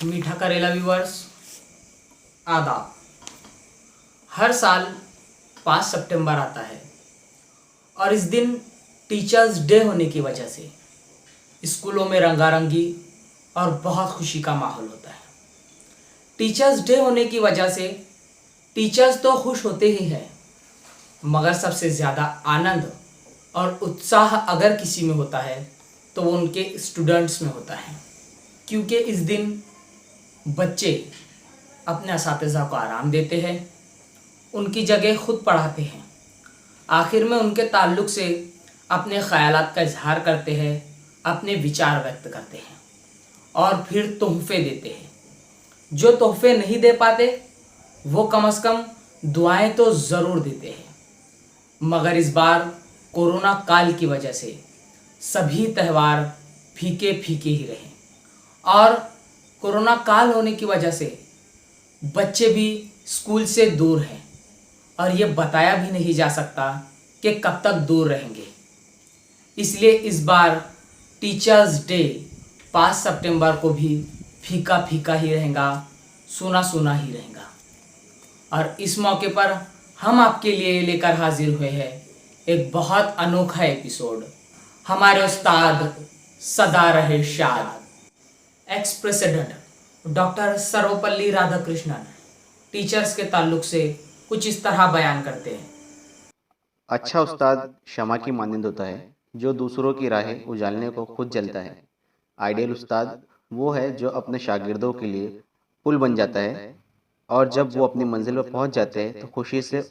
मीठा करेला व्यूअर्स, आदाब। हर साल 5 सितंबर आता है और इस दिन टीचर्स डे होने की वजह से स्कूलों में रंगारंगी और बहुत खुशी का माहौल होता है। टीचर्स डे होने की वजह से टीचर्स तो खुश होते ही हैं, मगर सबसे ज़्यादा आनंद और उत्साह अगर किसी में होता है तो वो उनके स्टूडेंट्स में होता है, क्योंकि इस दिन बच्चे अपने असातिज़ा को आराम देते हैं, उनकी जगह खुद पढ़ाते हैं, आखिर में उनके ताल्लुक़ से अपने ख़यालात का इजहार करते हैं, अपने विचार व्यक्त करते हैं और फिर तोहफ़े देते हैं। जो तोहफ़े नहीं दे पाते वो कम से कम दुआएं तो ज़रूर देते हैं। मगर इस बार कोरोना काल की वजह से सभी त्यौहार फीके फीके ही रहे और कोरोना काल होने की वजह से बच्चे भी स्कूल से दूर हैं और ये बताया भी नहीं जा सकता कि कब तक दूर रहेंगे। इसलिए इस बार टीचर्स डे 5 सितंबर को भी फीका फीका ही रहेगा, सूना सूना ही रहेगा। और इस मौके पर हम आपके लिए लेकर हाजिर हुए हैं एक बहुत अनोखा एपिसोड। हमारे उस्ताद सदा रहे शाद, ex president doctor Sarvepalli Radhakrishnan teachers के ताल्लुक से कुछ इस तरह बयान करते हैं। अच्छा उस्ताद क्षमा की मानंद होता है जो दूसरों की राहें उजालने को खुद जलता है। आइडियल उस्ताद वो है जो अपने शागिर्दों के लिए पुल बन जाता है और जब वो अपनी मंजिल पर पहुंच जाते हैं तो खुशी से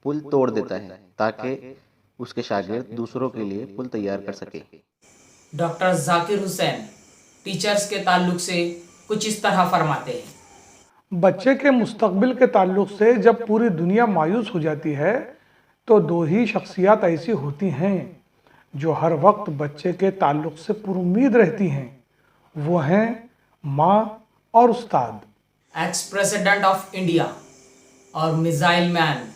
पुल तोड़ देता है ताकि उसके शागिर्द दूसरों के लिए पुल तैयार कर सके। डॉक्टर जाकिर हुसैन टीचर्स के ताल्लुक से कुछ इस तरह फरमाते हैं। बच्चे के मुस्तकबिल के ताल्लुक से जब पूरी दुनिया मायूस हो जाती है तो दो ही शख्सियत ऐसी होती हैं जो हर वक्त बच्चे के ताल्लुक से पुरुम्मीद रहती हैं। वो हैं माँ और उस्ताद। एक्स प्रेसिडेंट ऑफ इंडिया और missile man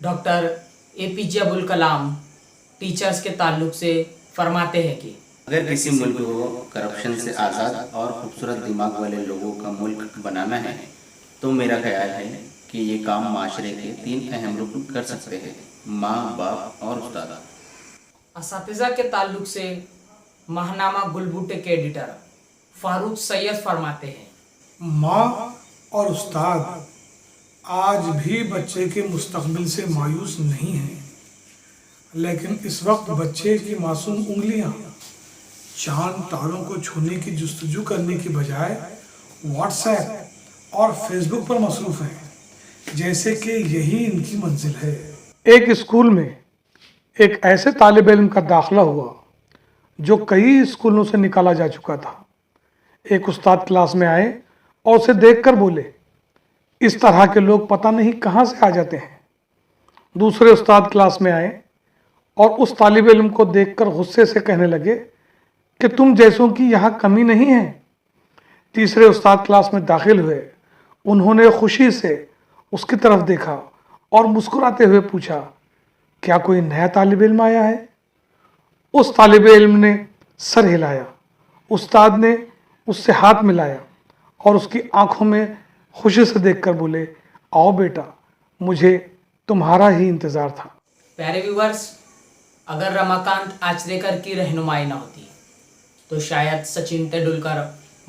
doctor APJ Abdul Kalam teachers के ताल्लुक से फरमाते हैं कि अगर किसी मुल्क को करप्शन से आज़ाद और खूबसूरत दिमाग वाले लोगों का मुल्क बनाना है तो मेरा ख्याल है कि ये काम माशरे के 3 अहम रुकन कर सकते हैं, माँ, बाप और उस्ताद। असातिज़ा के ताल्लुक से माहनामा गुलबूटे के एडिटर फारूक सैयद फरमाते हैं, माँ और उस्ताद आज भी बच्चे के मुस्तकबिल से मायूस नहीं हैं, लेकिन इस वक्त बच्चे की मासूम उंगलियां चांद तारों को छूने की जुस्तजू करने की बजाय व्हाट्सएप और फेसबुक पर मसरूफ हैं, जैसे कि यही इनकी मंजिल है। एक स्कूल में एक ऐसे तालिब इल्म का दाखिला हुआ जो कई स्कूलों से निकाला जा चुका था। एक उस्ताद क्लास में आए और उसे देखकर बोले, इस तरह के लोग पता नहीं कहाँ से आ जाते हैं। दूसरे उस्ताद क्लास में आए और उस तालिब इल्म को देखकर गुस्से से कहने लगे कि तुम जैसों की यहाँ कमी नहीं है। तीसरे उस्ताद क्लास में दाखिल हुए, उन्होंने खुशी से उसकी तरफ देखा और मुस्कुराते हुए पूछा, क्या कोई नया तालिब इल्म आया है? उस तालिब इल्म ने सर हिलाया। उस्ताद ने उससे हाथ मिलाया और उसकी आंखों में खुशी से देखकर बोले, आओ बेटा, मुझे तुम्हारा ही इंतज़ार था। प्यारे व्यूवर्स, अगर रमाकांत आचरेकर की रहनुमाई ना होती तो शायद सचिन तेंदुलकर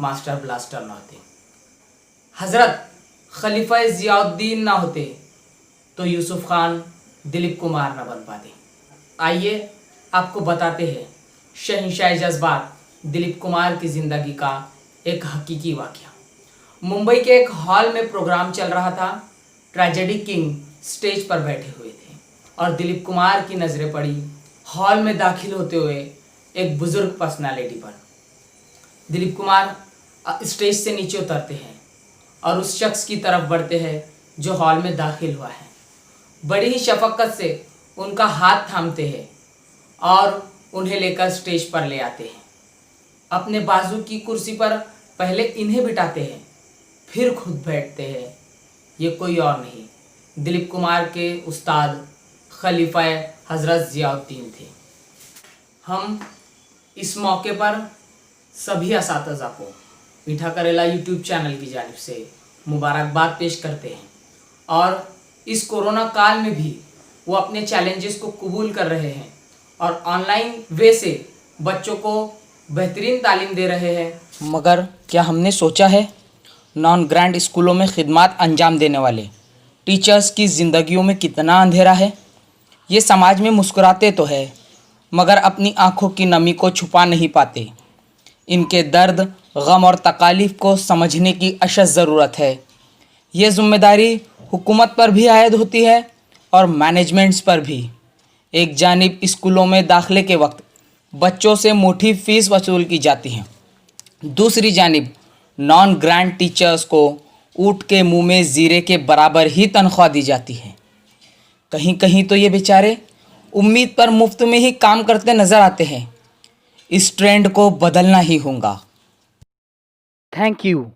मास्टर ब्लास्टर ना होते, हजरत खलीफा जियाउद्दीन ना होते तो यूसुफ खान दिलीप कुमार ना बन पाते। आइए आपको बताते हैं शहंशाह जज्बात दिलीप कुमार की ज़िंदगी का एक हकीकी वाक़या। मुंबई के एक हॉल में प्रोग्राम चल रहा था। ट्रेजेडी किंग स्टेज पर बैठे हुए थे और दिलीप कुमार की नज़रें पड़ी हॉल में दाखिल होते हुए एक बुज़ुर्ग पर्सनालिटी पर। दिलीप कुमार स्टेज से नीचे उतरते हैं और उस शख्स की तरफ बढ़ते हैं जो हॉल में दाखिल हुआ है। बड़ी ही शफकत से उनका हाथ थामते हैं और उन्हें लेकर स्टेज पर ले आते हैं। अपने बाजू की कुर्सी पर पहले इन्हें बिठाते हैं, फिर खुद बैठते हैं। ये कोई और नहीं, दिलीप कुमार के उस्ताद खलीफा हज़रत ज़ियाउद्दीन थे। हम इस मौके पर सभी असातिज़ा को मीठा करेला यूट्यूब चैनल की जानिब से मुबारकबाद पेश करते हैं और इस कोरोना काल में भी वो अपने चैलेंजेस को कबूल कर रहे हैं और ऑनलाइन वे से बच्चों को बेहतरीन तालीम दे रहे हैं। मगर क्या हमने सोचा है नॉन ग्रांट स्कूलों में खिदमत अंजाम देने वाले टीचर्स की ज़िंदगियों में कितना अंधेरा है। ये समाज में मुस्कुराते तो है मगर अपनी आंखों की नमी को छुपा नहीं पाते। इनके दर्द, गम और तकालीफ को समझने की अशद ज़रूरत है। ये ज़िम्मेदारी हुकूमत पर भी आयद होती है और मैनेजमेंट्स पर भी। एक जानिब स्कूलों में दाखिले के वक्त बच्चों से मोटी फ़ीस वसूल की जाती है, दूसरी जानिब नॉन ग्रांट टीचर्स को ऊँट के मुंह में ज़ीरे के बराबर ही तनख्वाह दी जाती है। कहीं कहीं तो ये बेचारे उम्मीद पर मुफ्त में ही काम करते नज़र आते हैं। इस ट्रेंड को बदलना ही होगा। Thank you.